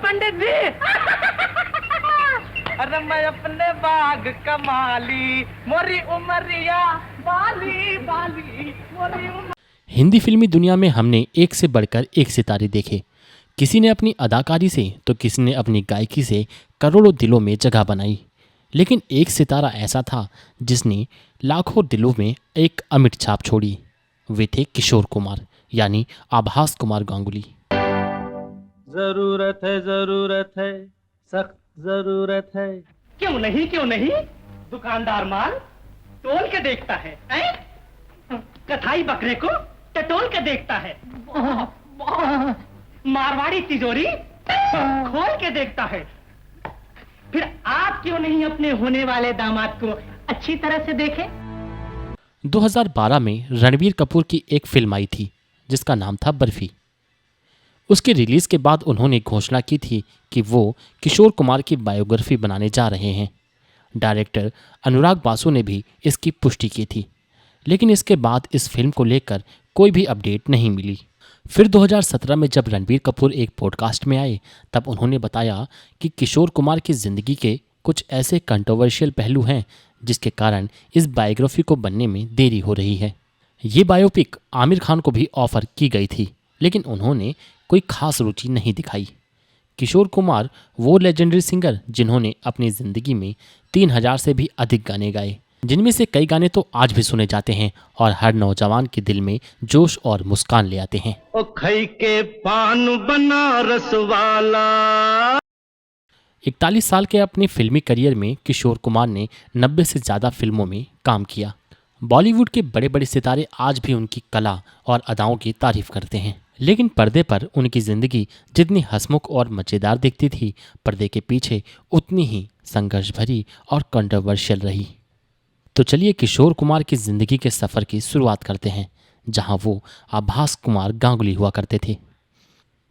पंडित जी। अरे मैं अपने बाग कमाली, मोरी उमरिया बाली बाली, मोरी उमर। हिंदी फिल्मी दुनिया में हमने एक से बढ़कर एक सितारे देखे। किसी ने अपनी अदाकारी से तो किसी ने अपनी गायकी से करोड़ों दिलों में जगह बनाई, लेकिन एक सितारा ऐसा था जिसने लाखों दिलों में एक अमिट छाप छोड़ी। वे थे किशोर कुमार, यानी आभास कुमार गांगुली। जरूरत है, सख्त जरूरत है। क्यों नहीं, दुकानदार माल तोल के देखता है, कथाई बकरे को टटोल के देखता है, मारवाड़ी तिजोरी खोल के देखता है। फिर आप क्यों नहीं अपने होने वाले दामाद को अच्छी तरह से देखें? 2012 में रणबीर कपूर की एक फिल्म आई थी जिसका नाम था बर्फी। उसके रिलीज के बाद उन्होंने घोषणा की थी कि वो किशोर कुमार की बायोग्राफी बनाने जा रहे हैं। डायरेक्टर अनुराग बासु ने भी इसकी पुष्टि की थी, लेकिन इसके बाद इस फिल्म को लेकर कोई भी अपडेट नहीं मिली। फिर 2017 में जब रणबीर कपूर एक पॉडकास्ट में आए तब उन्होंने बताया कि किशोर कुमार की ज़िंदगी के कुछ ऐसे कंट्रोवर्शियल पहलू हैं जिसके कारण इस बायोग्राफी को बनने में देरी हो रही है। ये बायोपिक आमिर खान को भी ऑफर की गई थी, लेकिन उन्होंने कोई खास रुचि नहीं दिखाई। किशोर कुमार वो लेजेंडरी सिंगर जिन्होंने अपनी ज़िंदगी में 3000 से भी अधिक गाने गाए, जिनमें से कई गाने तो आज भी सुने जाते हैं और हर नौजवान के दिल में जोश और मुस्कान ले आते हैं। ओ खई के पान बनारस वाला। 41 साल के अपने फिल्मी करियर में किशोर कुमार ने 90 से ज़्यादा फिल्मों में काम किया। बॉलीवुड के बड़े बड़े सितारे आज भी उनकी कला और अदाओं की तारीफ करते हैं, लेकिन पर्दे पर उनकी ज़िंदगी जितनी हंसमुख और मज़ेदार दिखती थी, पर्दे के पीछे उतनी ही संघर्ष भरी और कंट्रोवर्शियल रही। तो चलिए किशोर कुमार की ज़िंदगी के सफ़र की शुरुआत करते हैं, जहां वो आभास कुमार गांगुली हुआ करते थे।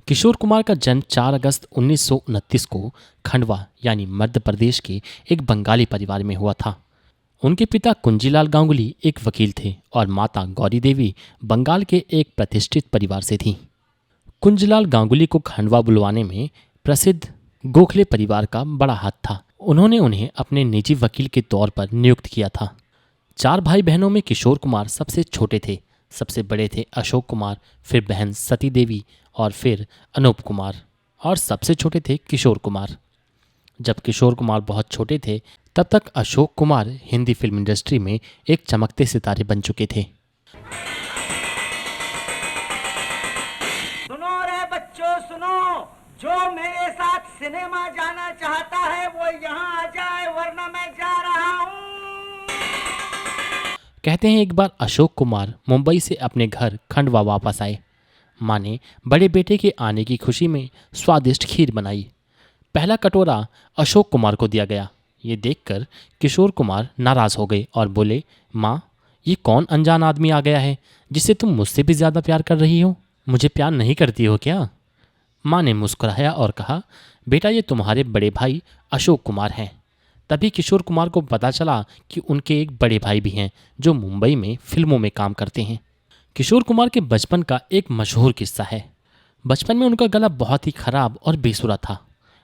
किशोर कुमार का जन्म 4 अगस्त 1929 को खंडवा यानी मध्य प्रदेश के एक बंगाली परिवार में हुआ था। उनके पिता कुंजीलाल गांगुली एक वकील थे और माता गौरी देवी बंगाल के एक प्रतिष्ठित परिवार से थीं। कुंजीलाल गांगुली को खंडवा बुलवाने में प्रसिद्ध गोखले परिवार का बड़ा हाथ था। उन्होंने उन्हें अपने निजी वकील के तौर पर नियुक्त किया था। 4 भाई बहनों में किशोर कुमार सबसे छोटे थे। सबसे बड़े थे अशोक कुमार, फिर बहन सती देवी और फिर अनूप कुमार, और सबसे छोटे थे किशोर कुमार। जब किशोर कुमार बहुत छोटे थे तब तक अशोक कुमार हिंदी फिल्म इंडस्ट्री में एक चमकते सितारे बन चुके थे। सुनो रे बच्चों सुनो, जो मेरे साथ सिनेमा जाना चाहता है वो यहाँ आ जाए, वरना मैं जा रहा हूँ। कहते हैं एक बार अशोक कुमार मुंबई से अपने घर खंडवा वापस आए। माँ ने बड़े बेटे के आने की खुशी में स्वादिष्ट खीर बनाई। पहला कटोरा अशोक कुमार को दिया गया। ये देखकर किशोर कुमार नाराज हो गए और बोले, माँ, ये कौन अनजान आदमी आ गया है जिसे तुम मुझसे भी ज़्यादा प्यार कर रही हो? मुझे प्यार नहीं करती हो क्या? माँ ने मुस्कुराया और कहा, बेटा ये तुम्हारे बड़े भाई अशोक कुमार हैं। तभी किशोर कुमार को पता चला कि उनके एक बड़े भाई भी हैं जो मुंबई में फिल्मों में काम करते हैं। किशोर कुमार के बचपन का एक मशहूर किस्सा है। बचपन में उनका गला बहुत ही खराब और बेसुरा था,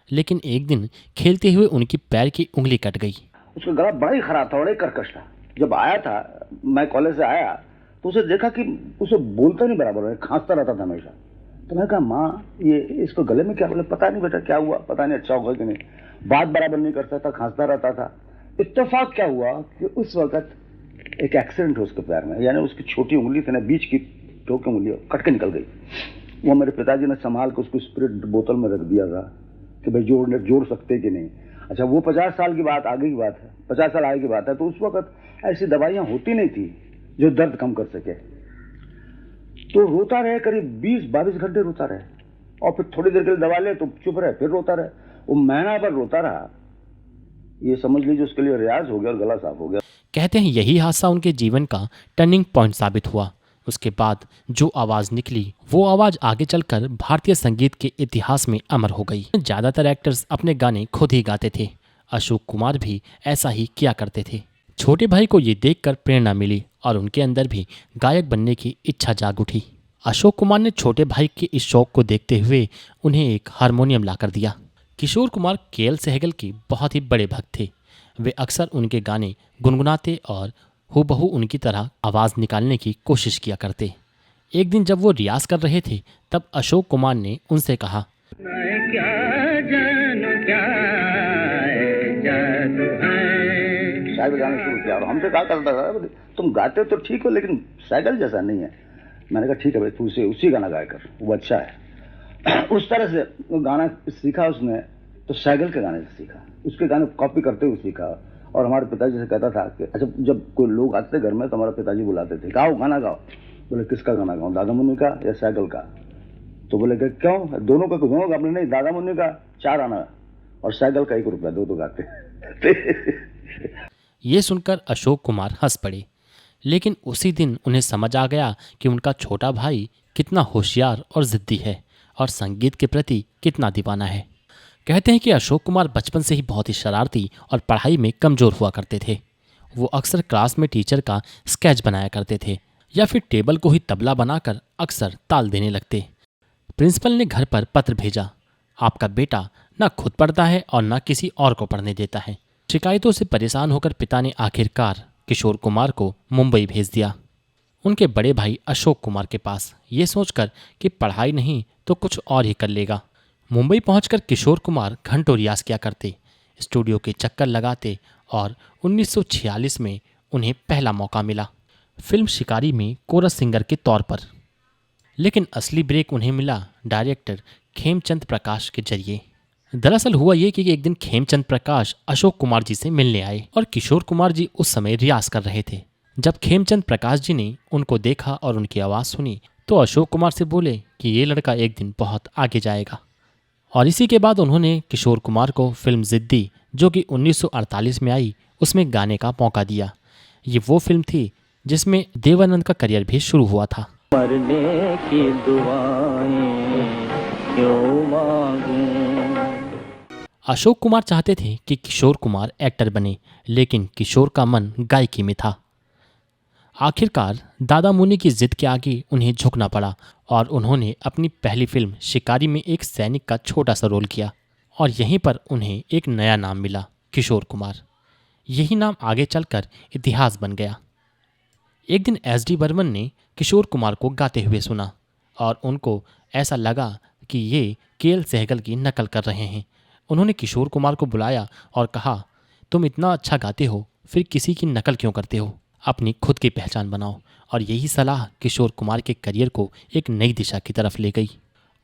लेकिन एक दिन खेलते हुए उनकी पैर की उंगली कट गई। उसका गला बड़ा ही खराब था, बड़ा ही कर्कश था। जब आया था, मैं कॉलेज से आया तो उसे देखा कि उसे बोलता नहीं बराबर है, खांसता रहता था हमेशा। तो मैं कहा, माँ ये इसको गले में क्या? बोले पता नहीं बेटा क्या हुआ, पता नहीं अच्छा होगा कि नहीं। बात बराबर नहीं करता था, खांसता रहता था। इत्तेफाक क्या हुआ कि उस वक्त एक एक्सीडेंट हुआ उसके पैर में, यानी उसकी छोटी उंगली थी ना, बीच की टो की उंगली कट के निकल गई। वो मेरे पिताजी ने संभाल के उसको स्पिरिट बोतल में रख दिया था कि भाई जोड़ सकते कि नहीं। अच्छा, वो 50 साल की बात आगे की बात है, 50 साल आगे की बात है। तो उस वक्त ऐसी दवाइयाँ होती नहीं थी जो दर्द कम कर सके। तो रोता रहे, करीब 20-22 घंटे रोता रहे, और फिर थोड़ी देर के लिए दवा ले तो चुप रहे, फिर रोता रहे। वो महीना भर रोता रहा। ये समझ लीजिए उसके लिए रियाज हो गया और गला साफ हो गया। कहते हैं यही हादसा उनके जीवन का टर्निंग पॉइंट साबित हुआ। उसके बाद जो आवाज़ निकली वो आवाज़ आगे चलकर भारतीय संगीत के इतिहास में अमर हो गई। ज़्यादातर एक्टर्स अपने गाने खुद ही गाते थे। अशोक कुमार भी ऐसा ही किया करते थे। छोटे भाई को ये देखकर प्रेरणा मिली और उनके अंदर भी गायक बनने की इच्छा जाग उठी। अशोक कुमार ने छोटे भाई के इस शौक को देखते हुए उन्हें एक हारमोनियम लाकर दिया। किशोर कुमार केएल सहगल के बहुत ही बड़े भक्त थे। वे अक्सर उनके गाने गुनगुनाते और हूबहू उनकी तरह आवाज़ निकालने की कोशिश किया करते। एक दिन जब वो रियाज कर रहे थे तब अशोक कुमार ने उनसे कहा, मैं क्या जानूं क्या जादू है। शायद गाना शुरू किया और हमसे कहा करता था, तुम गाते तो ठीक हो लेकिन सहगल जैसा नहीं है। मैंने कहा ठीक है भाई, तू उसी गाना गाया कर, वो अच्छा है। उस तरह से वो गाना सीखा उसने, तो सहगल के गाने से सीखा, उसके गाने कॉपी करते हुए सीखा। और हमारे पिताजी से कहता था कि अच्छा जब कोई लोग आते थे घर में तो हमारे पिताजी बुलाते थे, गाओ गाना गाओ। बोले किसका गाना गाऊं, दादा मुन्नी का या सहगल का? तो बोले कि क्यों, दोनों का दोनों का? नहीं, दादा मुन्नी का 4 आना और सहगल का 1 रुपया, दो गाते। ये सुनकर अशोक कुमार हंस पड़े। लेकिन उसी दिन उन्हें समझ आ गया कि उनका छोटा भाई कितना होशियार और जिद्दी है और संगीत के प्रति कितना दीवाना है। कहते हैं कि अशोक कुमार बचपन से ही बहुत ही शरारती और पढ़ाई में कमज़ोर हुआ करते थे। वो अक्सर क्लास में टीचर का स्केच बनाया करते थे या फिर टेबल को ही तबला बनाकर अक्सर ताल देने लगते। प्रिंसिपल ने घर पर पत्र भेजा, आपका बेटा न खुद पढ़ता है और न किसी और को पढ़ने देता है। शिकायतों से परेशान होकर पिता ने आखिरकार किशोर कुमार को मुंबई भेज दिया, उनके बड़े भाई अशोक कुमार के पास, ये सोचकर कि पढ़ाई नहीं तो कुछ और ही कर लेगा। मुंबई पहुंचकर किशोर कुमार घंटों रियाज किया करते, स्टूडियो के चक्कर लगाते और 1946 में उन्हें पहला मौका मिला फिल्म शिकारी में कोरस सिंगर के तौर पर। लेकिन असली ब्रेक उन्हें मिला डायरेक्टर खेमचंद प्रकाश के जरिए। दरअसल हुआ ये कि एक दिन खेमचंद प्रकाश अशोक कुमार जी से मिलने आए और किशोर कुमार जी उस समय रियाज कर रहे थे। जब खेमचंद प्रकाश जी ने उनको देखा और उनकी आवाज़ सुनी तो अशोक कुमार से बोले कि ये लड़का एक दिन बहुत आगे जाएगा। और इसी के बाद उन्होंने किशोर कुमार को फिल्म जिद्दी, जो कि 1948 में आई, उसमें गाने का मौका दिया। ये वो फिल्म थी जिसमें देवानंद का करियर भी शुरू हुआ था। मरने की दुआएं क्यों मांगूं। अशोक कुमार चाहते थे कि किशोर कुमार एक्टर बने, लेकिन किशोर का मन गायकी में था। आखिरकार दादा मुन्नी की जिद के आगे उन्हें झुकना पड़ा और उन्होंने अपनी पहली फिल्म शिकारी में एक सैनिक का छोटा सा रोल किया और यहीं पर उन्हें एक नया नाम मिला, किशोर कुमार। यही नाम आगे चलकर इतिहास बन गया। एक दिन एस.डी. बर्मन ने किशोर कुमार को गाते हुए सुना और उनको ऐसा लगा कि ये केएल सहगल की नकल कर रहे हैं। उन्होंने किशोर कुमार को बुलाया और कहा, तुम इतना अच्छा गाते हो, फिर किसी की नकल क्यों करते हो, अपनी खुद की पहचान बनाओ। और यही सलाह किशोर कुमार के करियर को एक नई दिशा की तरफ ले गई।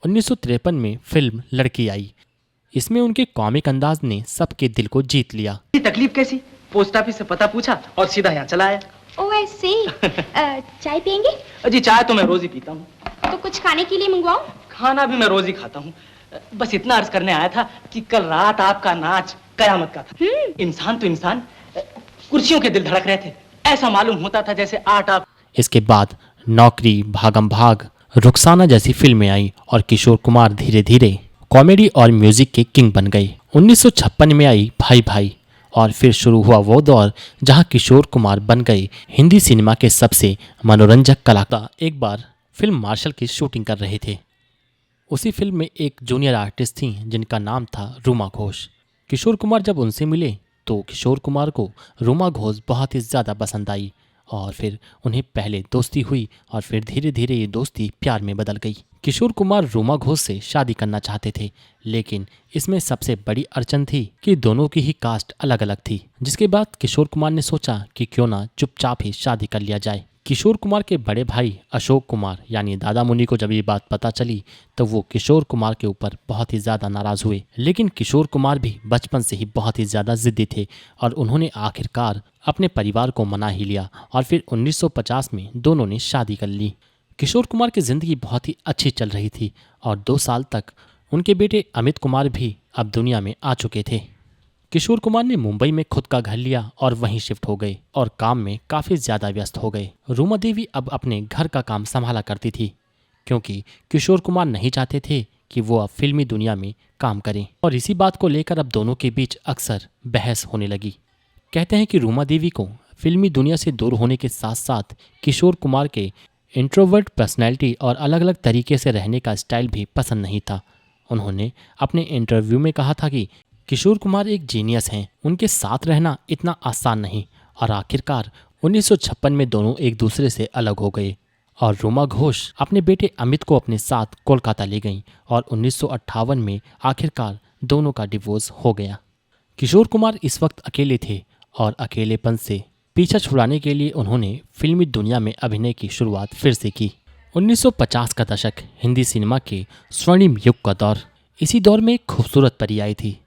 1953 में फिल्म लड़की आई। इसमें उनके कॉमिक अंदाज ने सबके दिल को जीत लिया। तकलीफ कैसी, पोस्ट ऑफिस से पता पूछा और सीधा यहाँ चला आया। ओ ऐसे चाय पियेंगे? जी चाय तो मैं रोज ही पीता हूँ। तो कुछ खाने के लिए मंगवाऊं? खाना भी मैं रोज ही खाता हूँ। बस इतना अर्ज करने आया था कि कल रात आपका नाच कयामत का था। इंसान तो इंसान, कुर्सियों के दिल धड़क रहे थे। ऐसा मालूम होता था जैसे 8 आप। इसके बाद नौकरी, भागम भाग, रुखसाना जैसी फिल्में आई और किशोर कुमार धीरे धीरे कॉमेडी और म्यूजिक के किंग बन गए। 1956 में आई भाई भाई और फिर शुरू हुआ वो दौर जहां किशोर कुमार बन गए हिंदी सिनेमा के सबसे मनोरंजक कलाकार। एक बार फिल्म मार्शल की शूटिंग कर रहे थे। उसी फिल्म में एक जूनियर आर्टिस्ट थी जिनका नाम था रूमा घोष। किशोर कुमार जब उनसे मिले तो किशोर कुमार को रूमा घोष बहुत ही ज़्यादा पसंद आई और फिर उन्हें पहले दोस्ती हुई और फिर धीरे धीरे ये दोस्ती प्यार में बदल गई। किशोर कुमार रूमा घोष से शादी करना चाहते थे, लेकिन इसमें सबसे बड़ी अड़चन थी कि दोनों की ही कास्ट अलग अलग थी। जिसके बाद किशोर कुमार ने सोचा कि क्यों ना चुपचाप ही शादी कर लिया जाए। किशोर कुमार के बड़े भाई अशोक कुमार यानी दादा मुन्नी को जब ये बात पता चली तो वो किशोर कुमार के ऊपर बहुत ही ज़्यादा नाराज़ हुए। लेकिन किशोर कुमार भी बचपन से ही बहुत ही ज़्यादा ज़िद्दी थे और उन्होंने आखिरकार अपने परिवार को मना ही लिया और फिर 1950 में दोनों ने शादी कर ली। किशोर कुमार की ज़िंदगी बहुत ही अच्छी चल रही थी और 2 साल तक उनके बेटे अमित कुमार भी अब दुनिया में आ चुके थे। किशोर कुमार ने मुंबई में खुद का घर लिया और वहीं शिफ्ट हो गए और काम में काफ़ी ज़्यादा व्यस्त हो गए। रूमा देवी अब अपने घर का काम संभाला करती थी क्योंकि किशोर कुमार नहीं चाहते थे कि वो अब फिल्मी दुनिया में काम करें और इसी बात को लेकर अब दोनों के बीच अक्सर बहस होने लगी। कहते हैं कि रूमा देवी को फिल्मी दुनिया से दूर होने के साथ साथ किशोर कुमार के इंट्रोवर्ट पर्सनैलिटी और अलग अलग तरीके से रहने का स्टाइल भी पसंद नहीं था। उन्होंने अपने इंटरव्यू में कहा था कि किशोर कुमार एक जीनियस हैं, उनके साथ रहना इतना आसान नहीं। और आखिरकार 1956 में दोनों एक दूसरे से अलग हो गए और रूमा घोष अपने बेटे अमित को अपने साथ कोलकाता ले गईं और 1958 में आखिरकार दोनों का डिवोर्स हो गया। किशोर कुमार इस वक्त अकेले थे और अकेलेपन से पीछा छुड़ाने के लिए उन्होंने फिल्मी दुनिया में अभिनय की शुरुआत फिर से की। 1950 का दशक हिंदी सिनेमा के स्वर्णिम युग का दौर। इसी दौर में एक खूबसूरत परी आई थी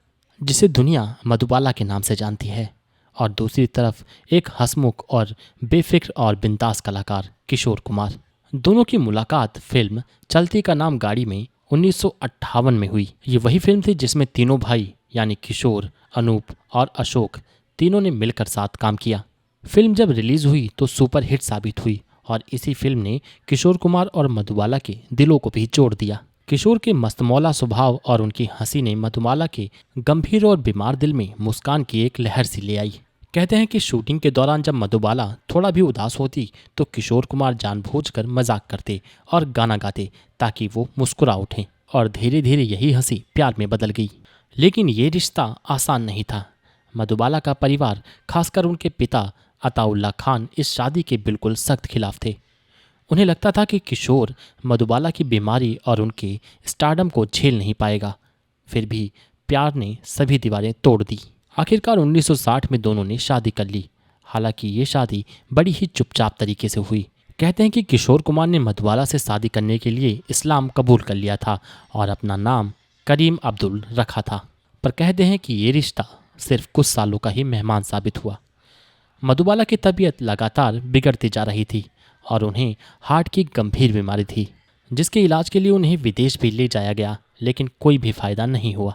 जिसे दुनिया मधुबाला के नाम से जानती है, और दूसरी तरफ एक हंसमुख और बेफिक्र और बिंदास कलाकार किशोर कुमार। दोनों की मुलाकात फिल्म चलती का नाम गाड़ी में 1958 में हुई। ये वही फिल्म थी जिसमें तीनों भाई यानी किशोर, अनूप और अशोक तीनों ने मिलकर साथ काम किया। फिल्म जब रिलीज हुई तो सुपर हिट साबित हुई और इसी फिल्म ने किशोर कुमार और मधुबाला के दिलों को भी जोड़ दिया। किशोर के मस्तमौला स्वभाव और उनकी हंसी ने मधुबाला के गंभीर और बीमार दिल में मुस्कान की एक लहर सी ले आई। कहते हैं कि शूटिंग के दौरान जब मधुबाला थोड़ा भी उदास होती तो किशोर कुमार जानबूझकर मजाक करते और गाना गाते ताकि वो मुस्कुरा उठें, और धीरे धीरे यही हंसी प्यार में बदल गई। लेकिन ये रिश्ता आसान नहीं था। मधुबाला का परिवार, खासकर उनके पिता अताउल्ला खान, इस शादी के बिल्कुल सख्त खिलाफ थे। उन्हें लगता था कि किशोर मधुबाला की बीमारी और उनके स्टारडम को झेल नहीं पाएगा। फिर भी प्यार ने सभी दीवारें तोड़ दी। आखिरकार 1960 में दोनों ने शादी कर ली। हालांकि ये शादी बड़ी ही चुपचाप तरीके से हुई। कहते हैं कि किशोर कुमार ने मधुबाला से शादी करने के लिए इस्लाम कबूल कर लिया था और अपना नाम करीम अब्दुल रखा था, पर कहते हैं कि ये रिश्ता सिर्फ कुछ सालों का ही मेहमान साबित हुआ। मधुबाला की तबीयत लगातार बिगड़ती जा रही थी और उन्हें हार्ट की गंभीर बीमारी थी, जिसके इलाज के लिए उन्हें विदेश भी ले जाया गया, लेकिन कोई भी फायदा नहीं हुआ।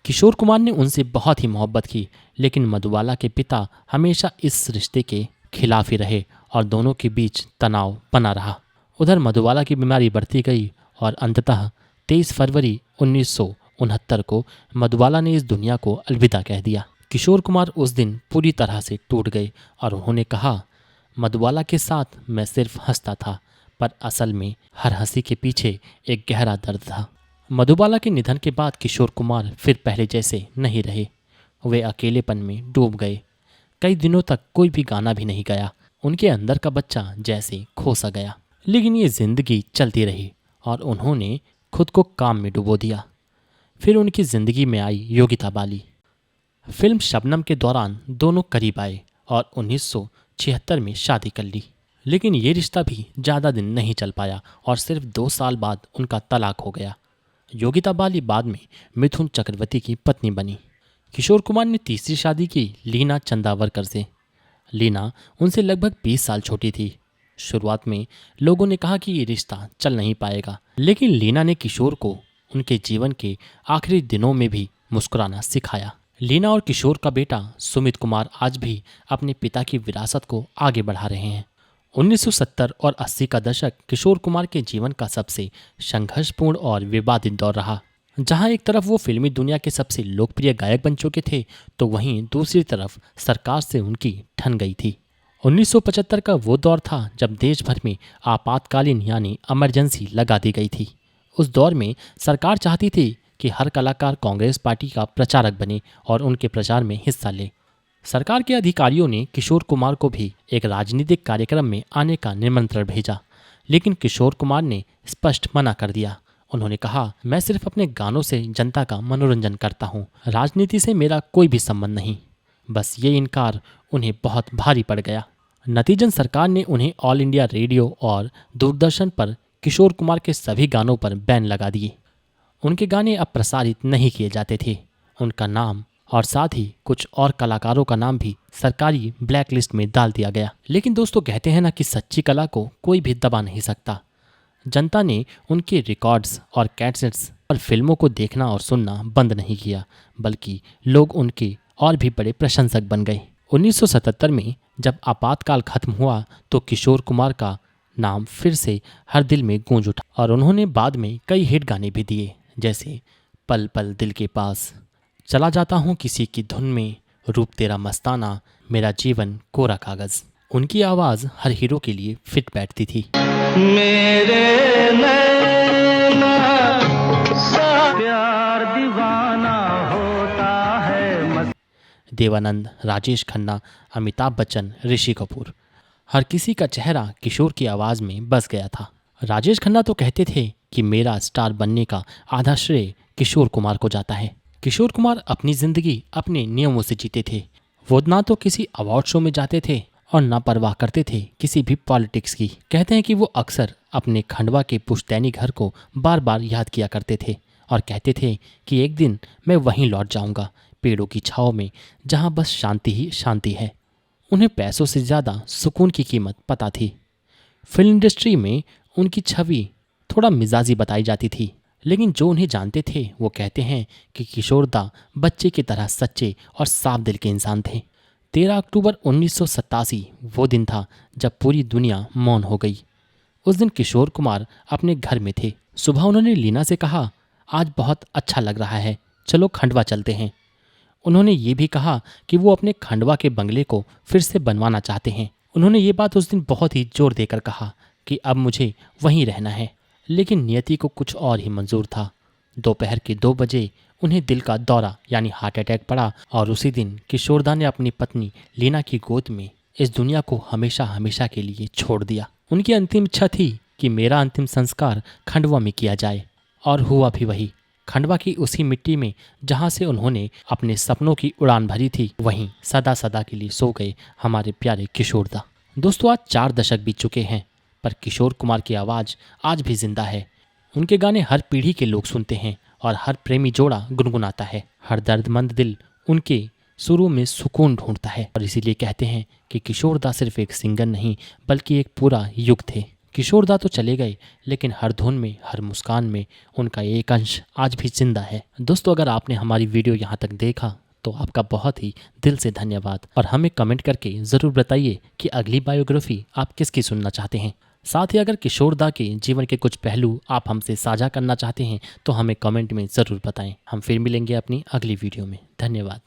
किशोर कुमार ने उनसे बहुत ही मोहब्बत की, लेकिन मधुबाला के पिता हमेशा इस रिश्ते के खिलाफ ही रहे और दोनों के बीच तनाव बना रहा। उधर मधुबाला की बीमारी बढ़ती गई और अंततः 23 फरवरी 1969 को मधुबाला ने इस दुनिया को अलविदा कह दिया। किशोर कुमार उस दिन पूरी तरह से टूट गए और उन्होंने कहा, मधुबाला के साथ मैं सिर्फ हंसता था, पर असल में हर हंसी के पीछे एक गहरा दर्द था। मधुबाला के निधन के बाद किशोर कुमार फिर पहले जैसे नहीं रहे। वे अकेलेपन में डूब गए। कई दिनों तक कोई भी गाना भी नहीं गाया। उनके अंदर का बच्चा जैसे खो सा गया। लेकिन ये जिंदगी चलती रही और उन्होंने खुद को काम में डुबो दिया। फिर उनकी जिंदगी में आई योगिता बाली। फिल्म शबनम के दौरान दोनों करीब आए और 1976 में शादी कर ली। लेकिन ये रिश्ता भी ज़्यादा दिन नहीं चल पाया और सिर्फ 2 साल बाद उनका तलाक हो गया। योगिता बाली बाद में मिथुन चक्रवर्ती की पत्नी बनी। किशोर कुमार ने तीसरी शादी की लीना चंदावरकर से। लीना उनसे लगभग 20 साल छोटी थी। शुरुआत में लोगों ने कहा कि ये रिश्ता चल नहीं पाएगा, लेकिन लीना ने किशोर को उनके जीवन के आखिरी दिनों में भी मुस्कुराना सिखाया। लीना और किशोर का बेटा सुमित कुमार आज भी अपने पिता की विरासत को आगे बढ़ा रहे हैं। 1970 और 80 का दशक किशोर कुमार के जीवन का सबसे संघर्षपूर्ण और विवादित दौर रहा, जहां एक तरफ वो फिल्मी दुनिया के सबसे लोकप्रिय गायक बन चुके थे तो वहीं दूसरी तरफ सरकार से उनकी ठन गई थी। 1975 का वो दौर था जब देश भर में आपातकालीन यानी इमरजेंसी लगा दी गई थी। उस दौर में सरकार चाहती थी कि हर कलाकार कांग्रेस पार्टी का प्रचारक बने और उनके प्रचार में हिस्सा ले। सरकार के अधिकारियों ने किशोर कुमार को भी एक राजनीतिक कार्यक्रम में आने का निमंत्रण भेजा, लेकिन किशोर कुमार ने स्पष्ट मना कर दिया। उन्होंने कहा, मैं सिर्फ अपने गानों से जनता का मनोरंजन करता हूँ, राजनीति से मेरा कोई भी संबंध नहीं। बस ये इनकार उन्हें बहुत भारी पड़ गया। नतीजन सरकार ने उन्हें ऑल इंडिया रेडियो और दूरदर्शन पर किशोर कुमार के सभी गानों पर बैन लगा दिए। उनके गाने अब प्रसारित नहीं किए जाते थे। उनका नाम और साथ ही कुछ और कलाकारों का नाम भी सरकारी ब्लैक लिस्ट में डाल दिया गया। लेकिन दोस्तों, कहते हैं ना कि सच्ची कला को कोई भी दबा नहीं सकता। जनता ने उनके रिकॉर्ड्स और कैसेट्स और फिल्मों को देखना और सुनना बंद नहीं किया, बल्कि लोग उनके और भी बड़े प्रशंसक बन गए। 1977 में जब आपातकाल खत्म हुआ तो किशोर कुमार का नाम फिर से हर दिल में गूंज उठा और उन्होंने बाद में कई हिट गाने भी दिए, जैसे पल पल दिल के पास, चला जाता हूँ किसी की धुन में, रूप तेरा मस्ताना, मेरा जीवन कोरा कागज़। उनकी आवाज़ हर हीरो के लिए फिट बैठती थी। मेरे नैना सा प्यार दीवाना होता है। देवानंद, राजेश खन्ना, अमिताभ बच्चन, ऋषि कपूर, हर किसी का चेहरा किशोर की आवाज़ में बस गया था। राजेश खन्ना तो कहते थे कि मेरा स्टार बनने का आधा श्रेय किशोर कुमार को जाता है। किशोर कुमार अपनी ज़िंदगी अपने नियमों से जीते थे। वो ना तो किसी अवार्ड शो में जाते थे और ना परवाह करते थे किसी भी पॉलिटिक्स की। कहते हैं कि वो अक्सर अपने खंडवा के पुश्तैनी घर को बार बार याद किया करते थे और कहते थे कि एक दिन मैं वहीं लौट जाऊंगा, पेड़ों की छाँव में, जहाँ बस शांति ही शांति है। उन्हें पैसों से ज़्यादा सुकून की कीमत पता थी। फिल्म इंडस्ट्री में उनकी छवि थोड़ा मिजाजी बताई जाती थी, लेकिन जो उन्हें जानते थे वो कहते हैं कि किशोरदा बच्चे की तरह सच्चे और साफ दिल के इंसान थे। 13 अक्टूबर 1987 वो दिन था जब पूरी दुनिया मौन हो गई। उस दिन किशोर कुमार अपने घर में थे। सुबह उन्होंने लीना से कहा, आज बहुत अच्छा लग रहा है, चलो खंडवा चलते हैं। उन्होंने ये भी कहा कि वो अपने खंडवा के बंगले को फिर से बनवाना चाहते हैं। उन्होंने ये बात उस दिन बहुत ही जोर देकर कहा कि अब मुझे वहीं रहना है, लेकिन नियति को कुछ और ही मंजूर था। दोपहर के 2 बजे उन्हें दिल का दौरा यानी हार्ट अटैक पड़ा और उसी दिन किशोरदा ने अपनी पत्नी लीना की गोद में इस दुनिया को हमेशा हमेशा के लिए छोड़ दिया। उनकी अंतिम इच्छा थी कि मेरा अंतिम संस्कार खंडवा में किया जाए, और हुआ भी वही। खंडवा की उसी मिट्टी में जहाँ से उन्होंने अपने सपनों की उड़ान भरी थी, वहीं सदा सदा के लिए सो गए हमारे प्यारे किशोरदा। दोस्तों, आज 4 दशक बीत चुके हैं, पर किशोर कुमार की आवाज़ आज भी जिंदा है। उनके गाने हर पीढ़ी के लोग सुनते हैं और हर प्रेमी जोड़ा गुनगुनाता है। हर दर्दमंद दिल उनके सुरों में सुकून ढूंढता है, और इसीलिए कहते हैं कि किशोरदा सिर्फ एक सिंगर नहीं बल्कि एक पूरा युग थे। किशोरदा तो चले गए, लेकिन हर धुन में, हर मुस्कान में उनका एक अंश आज भी जिंदा है। दोस्तों, अगर आपने हमारी वीडियो यहाँ तक देखा तो आपका बहुत ही दिल से धन्यवाद, और हमें कमेंट करके ज़रूर बताइए कि अगली बायोग्राफी आप किसकी सुनना चाहते हैं। साथ ही अगर किशोरदा के जीवन के कुछ पहलू आप हमसे साझा करना चाहते हैं तो हमें कमेंट में ज़रूर बताएं। हम फिर मिलेंगे अपनी अगली वीडियो में। धन्यवाद।